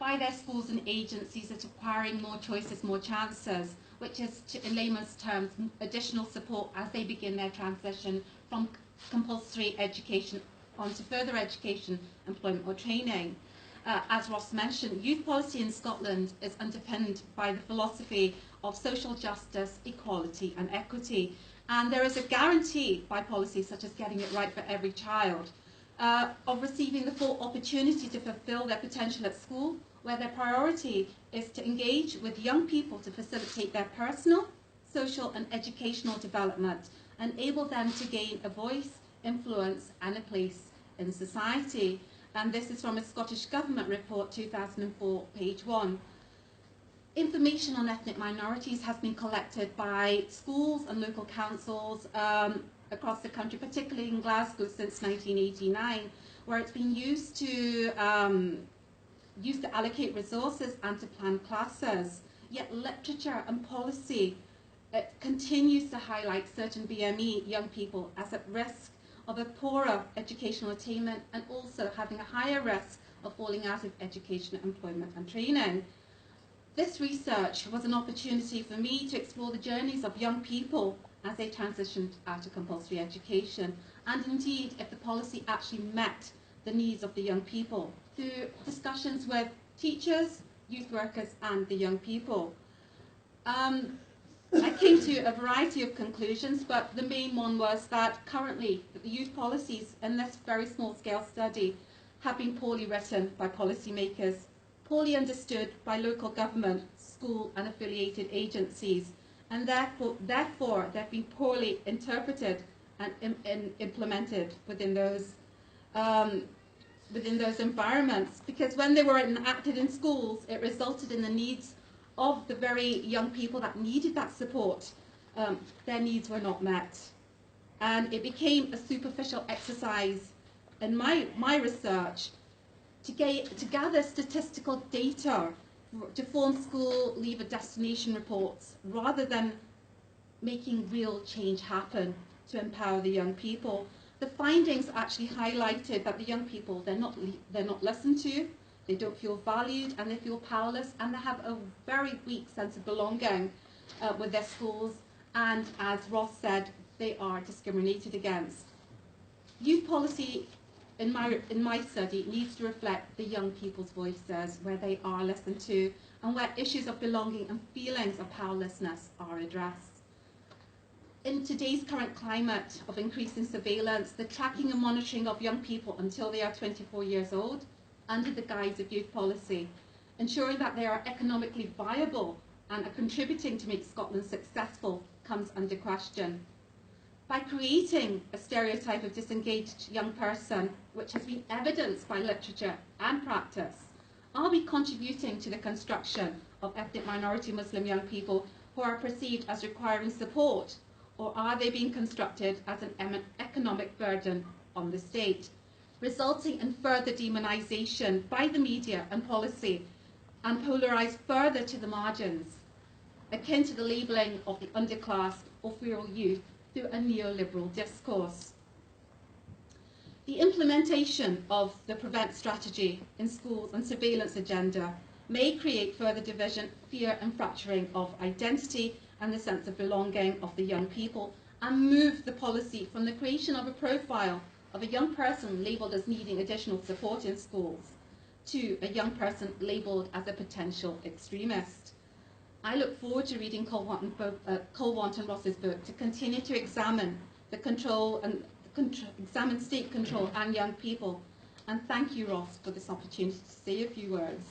by their schools and agencies as requiring more choices, more chances, which is, in layman's terms, additional support as they begin their transition from compulsory education onto further education, employment or training. As Ross mentioned, youth policy in Scotland is underpinned by the philosophy of social justice, equality and equity. And there is a guarantee by policies such as getting it right for every child, of receiving the full opportunity to fulfil their potential at school, where their priority is to engage with young people to facilitate their personal, social and educational development, enable them to gain a voice, influence and a place in society. And this is from a Scottish Government report 2004, page 1. Information on ethnic minorities has been collected by schools and local councils across the country, particularly in Glasgow since 1989, where it's been used to allocate resources and to plan classes. Yet literature and policy continues to highlight certain BME young people as at risk of a poorer educational attainment and also having a higher risk of falling out of education, employment and training. This research was an opportunity for me to explore the journeys of young people as they transitioned out of compulsory education, and indeed if the policy actually met the needs of the young people through discussions with teachers, youth workers and the young people. I came to a variety of conclusions, but the main one was that currently the youth policies in this very small scale study have been poorly written by policymakers, poorly understood by local government, school and affiliated agencies, and therefore they've been poorly interpreted and implemented within those environments, because when they were enacted in schools, it resulted in the needs of the very young people that needed that support. Their needs were not met. And it became a superficial exercise in my research to gather statistical data to form school leaver destination reports, rather than making real change happen to empower the young people. The findings actually highlighted that the young people, they're not listened to, they don't feel valued and they feel powerless, and they have a very weak sense of belonging with their schools, and as Ross said, they are discriminated against. Youth policy in my study needs to reflect the young people's voices, where they are listened to and where issues of belonging and feelings of powerlessness are addressed. In today's current climate of increasing surveillance, the tracking and monitoring of young people until they are 24 years old, under the guise of youth policy, ensuring that they are economically viable and are contributing to make Scotland successful, comes under question. By creating a stereotype of disengaged young person, which has been evidenced by literature and practice, are we contributing to the construction of ethnic minority Muslim young people who are perceived as requiring support, or are they being constructed as an economic burden on the state, resulting in further demonisation by the media and policy, and polarised further to the margins, akin to the labelling of the underclass or feral youth through a neoliberal discourse. The implementation of the PREVENT strategy in schools and surveillance agenda may create further division, fear and fracturing of identity and the sense of belonging of the young people, and move the policy from the creation of a profile of a young person labelled as needing additional support in schools to a young person labelled as a potential extremist. I look forward to reading Kalwant and Ross's book to continue to examine the control and examine state control and young people. And thank you, Ross, for this opportunity to say a few words.